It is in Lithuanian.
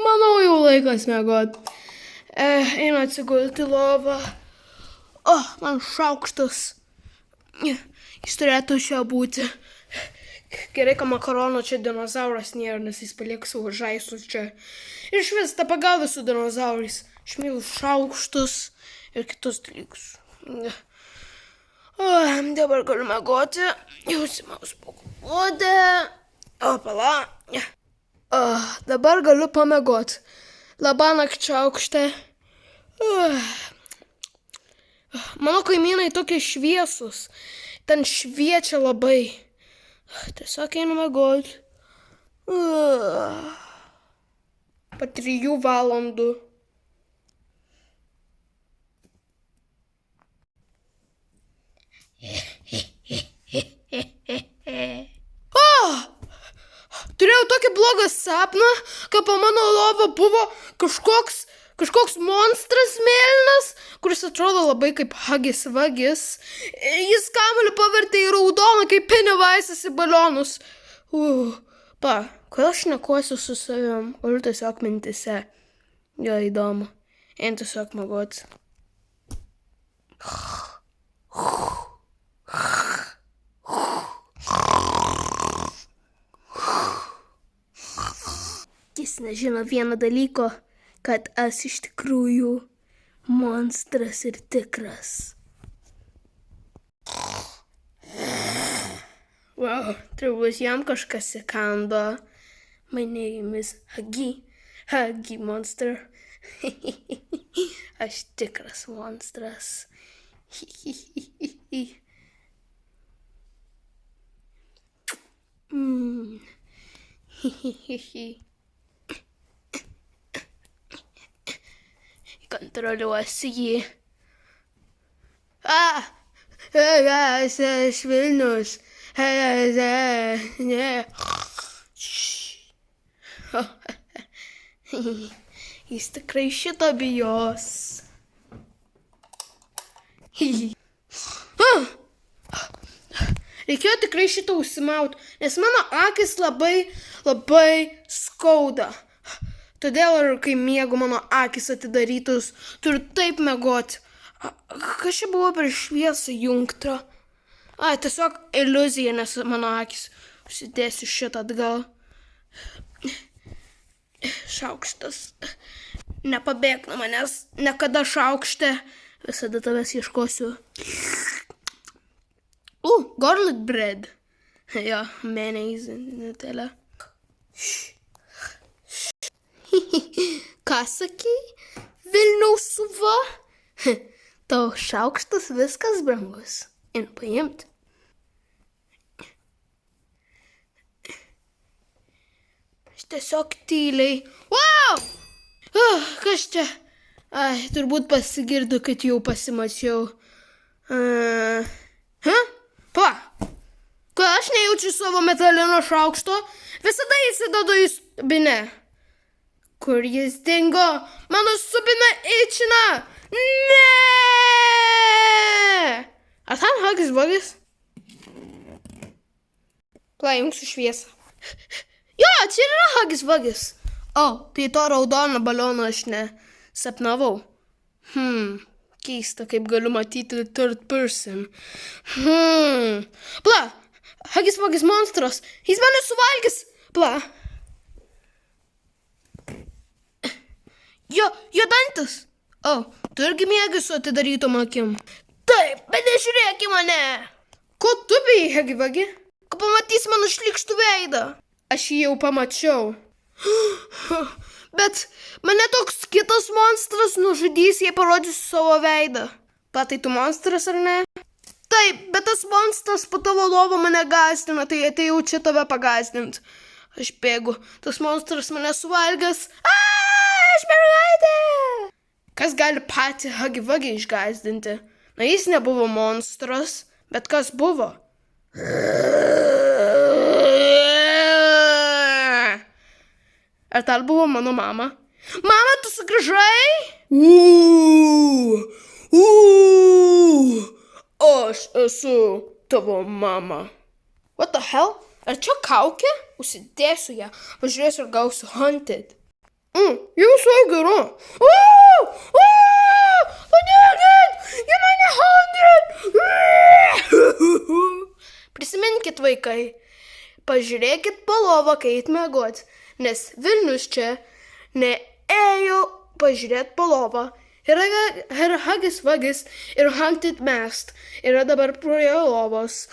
Manau, jau laikas miegot. Einu atsigulti lovą. Man šaukštas. Jis turėtų čia būti. Gerai, kad makarono čia dinozauras nėra, nes jis palieks savo žaislus čia. Ir iš vis tą pagavę su dinozaurais. Aš myliu šaukštus ir kitus dalykus. Dabar galiu miegoti. Jau užsimaus pagalvodė. Pala. Dabar galiu pamiegoti. Labanakt šaukšte. Mano kaimynai tokie šviesus. Ten šviečia labai. Tiesiog einu miegoti. Po 3 valandų. Turėjau tokį blogą sapną, kad po mano lova buvo kažkoks monstras mėlynas, kuris atrodo labai kaip Hugis Vagis. Jis kamuolį pavertė į raudoną kaip Pennywise'as į balionus. Kodėl aš šnekuosiu su savim? Galiu tiesiog mintise. Jo, įdomu. Einu tiesiog miegoti. Jis nežino vieno dalyko, kad aš iš tikrųjų monstras ir tikras. Wow, turbūt jam kažkas įkando. My name is Huggy Monster. Aš tikras monstras. Kontroliuosiu jį. Aš Vilnius. Jis tikrai šito bijos. Reikėjo tikrai šitą užsimauti, nes mano akis labai skauda. Todėl ir kai miegu mano akis atidarytus, turiu taip miegoti. Kas čia buvo per šviesą jungtą? Tiesiog iliuzija, nes mano akis. Užsidėsiu šitą atgal. Šaukštas. Nepabėk nuo manęs. Niekada šaukšte. Visada tavęs ieškosiu. Garlic bread. Jo, mayonnaise, Nutella. Ką sakei? Vilniaus suva? Tau šaukštas viskas brangus. Ir paimt. Aš tiesiog tyliai. Wow! Kas čia? Turbūt pasigirdu, kad jau pasimačiau. Kai aš nejaučiu savo metalinio šaukšto, visada įsidedu į subinę. Kur jis dingo? Mano subina įčina! Ne! Ar ten Hugis Vagis? Įjungsiu šviesą. Jo, čia yra Hugis Vagis. Tai to raudono baliono aš nesapnavau. Keista, kaip galiu matyti third person. Hugis Vagis monstras. Jis mane suvalgys. Jo dantis. Tu irgi miegi su atidarytom akim. Taip, bet nežiūrėk į mane. Ko tu bijai, Huggy Vaggy? Ko pamatys mano šlykštų veidą? Aš jį jau pamačiau. Bet mane toks kitas monstras nužudys, jei parodysiu savo veidą. Tai tu monstras ar ne? Taip, bet tas monstras po tavo lovą mane gąsdina, tai atėjau čia tave pagąsdint. Aš bėgu, tas monstras mane suvalgęs. Aš mergaitė! Kas gali patį Huggy Vaggy išgąsdinti? Jis nebuvo monstras, bet kas buvo? Ar tal buvo mano mama? Mama, tu sugrįžai? Aš esu tavo mama. What the hell? Ar čia kaukė? Užsidėsiu ją. Pažiūrėsiu, ar gausiu hunted. Jau visai gera. Padėkit! Jie mane haudrė! Prisiminkit, vaikai, pažiūrėkit po lovą, kai eit miegot, nes Vilnius čia neėjo pažiūrėt po lovą. Ir Hagis Vagis ir Haunted Mast yra dabar prie lovos.